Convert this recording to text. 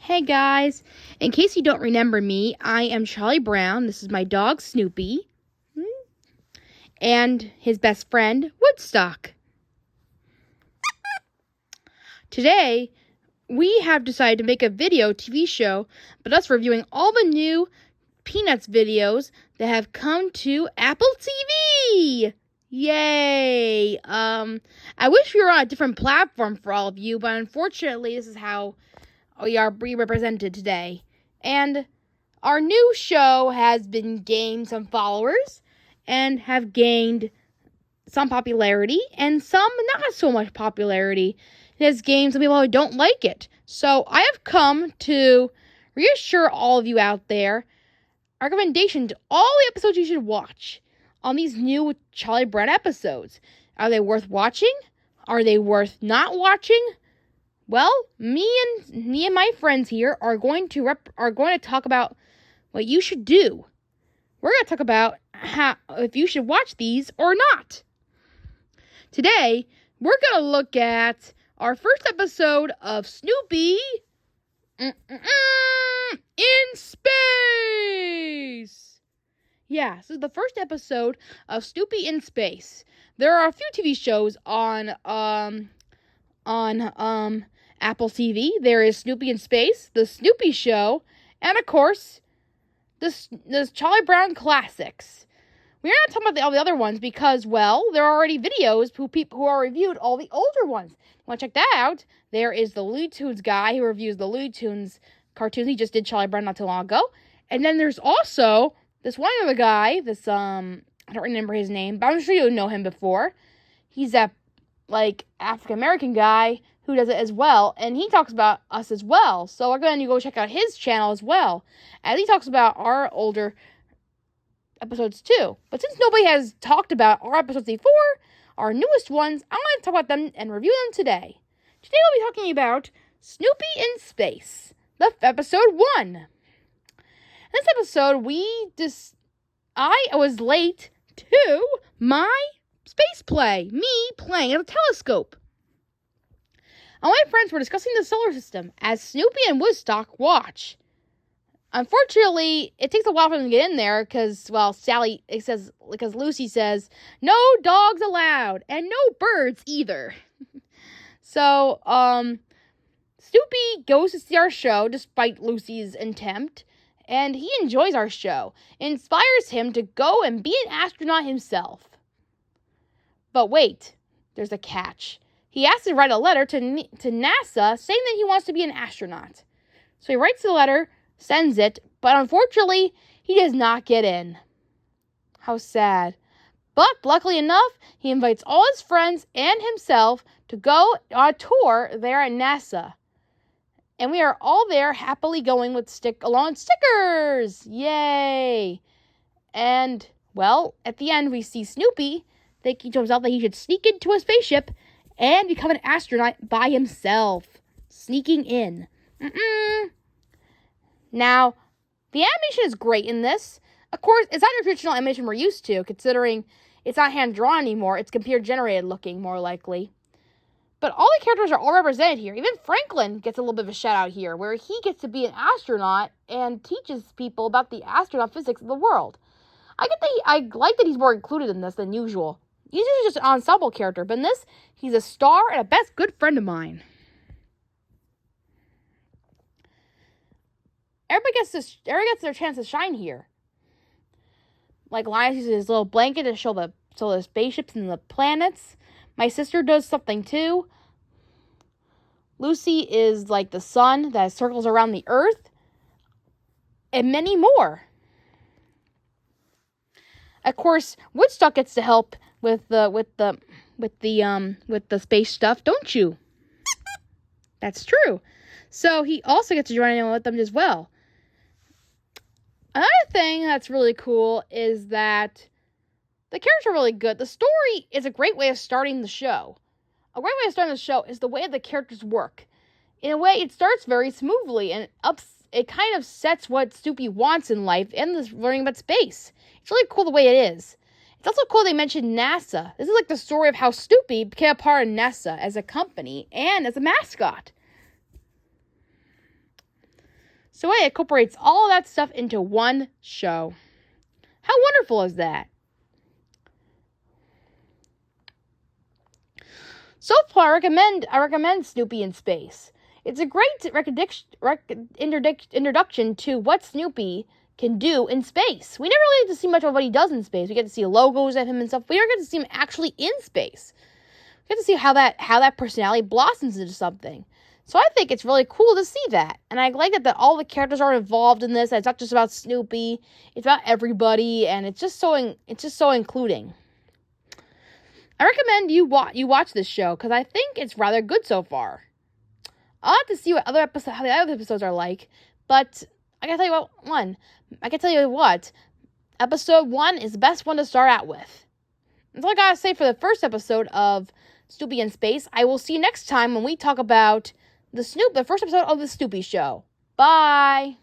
Hey guys, in case you don't remember me, I am Charlie Brown. This is my dog Snoopy and his best friend Woodstock. Today, we have decided to make a TV show, but us reviewing all the new Peanuts videos that have come to Apple TV. Yay! I wish we were on a different platform for all of you, but unfortunately, this is how we are represented today. And our new show has been gained some followers and have gained some popularity and some not so much popularity. It has gained some people who don't like it. So I have come to reassure all of you out there a recommendation to all the episodes you should watch on these new Charlie Brown episodes. Are they worth watching? Are they worth not watching? Well, me and my friends here are going to talk about what you should do. We're going to talk about if you should watch these or not. Today, we're going to look at our first episode of Snoopy in Space. Yeah, this is the first episode of Snoopy in Space. There are a few TV shows on Apple TV. There is Snoopy in Space, The Snoopy Show, and of course, the Charlie Brown Classics. We're not talking about all the other ones because, well, there are already videos who are reviewed all the older ones. You want to check that out? There is the Looney Tunes guy who reviews the Looney Tunes cartoons. He just did Charlie Brown not too long ago. And then there's also this one other guy, I don't remember his name, but I'm sure you know him before. He's that, African-American guy who does it as well, and he talks about us as well. So we're going to go check out his channel as well, as he talks about our older episodes too. But since nobody has talked about our episodes before, our newest ones, I want to talk about them and review them today. Today we'll be talking about Snoopy in Space, the episode 1. In this episode, I was late to my space play, me playing at a telescope. And my friends were discussing the solar system as Snoopy and Woodstock watch. Unfortunately, it takes a while for them to get in there because Lucy says, no dogs allowed and no birds either. So, Snoopy goes to see our show despite Lucy's attempt, and he enjoys our show. It inspires him to go and be an astronaut himself. But wait, there's a catch. He has to write a letter to NASA saying that he wants to be an astronaut. So he writes the letter, sends it, but unfortunately, he does not get in. How sad. But luckily enough, he invites all his friends and himself to go on a tour there at NASA. And we are all there happily going along with stickers. Yay! And, well, at the end, we see Snoopy thinking to himself that he should sneak into a spaceship and become an astronaut by himself. Sneaking in. Now, the animation is great in this. Of course, it's not your traditional animation we're used to, considering it's not hand-drawn anymore. It's computer-generated looking, more likely. But all the characters are all represented here. Even Franklin gets a little bit of a shout-out here, where he gets to be an astronaut and teaches people about the astronaut physics of the world. I like that he's more included in this than usual. He's usually just an ensemble character, but in this, he's a star and a best good friend of mine. Everybody gets their chance to shine here. Like Linus uses his little blanket to show the spaceships and the planets. My sister does something too. Lucy is like the sun that circles around the Earth, and many more. Of course, Woodstock gets to help with the space stuff, don't you? That's true. So he also gets to join in with them as well. Another thing that's really cool is that the characters are really good. The story is a great way of starting the show. A great way of starting the show is the way the characters work. In a way, it starts very smoothly, and it kind of sets what Snoopy wants in life and this learning about space. It's really cool the way it is. It's also cool they mentioned NASA. This is like the story of how Snoopy became a part of NASA as a company and as a mascot. So it incorporates all that stuff into one show. How wonderful is that? So far, I recommend Snoopy in Space. It's a great introduction to what Snoopy can do in space. We never really get to see much of what he does in space. We get to see logos of him and stuff. We don't get to see him actually in space. We get to see how that personality blossoms into something. So I think it's really cool to see that. And I like that all the characters are involved in this. It's not just about Snoopy. It's about everybody, and it's just so including. I recommend you watch this show because I think it's rather good so far. I'll have to see how the other episodes are like, but I can tell you what, episode 1 is the best one to start out with. That's all I gotta say for the first episode of Snoopy in Space. I will see you next time when we talk about the first episode of the Snoopy Show. Bye!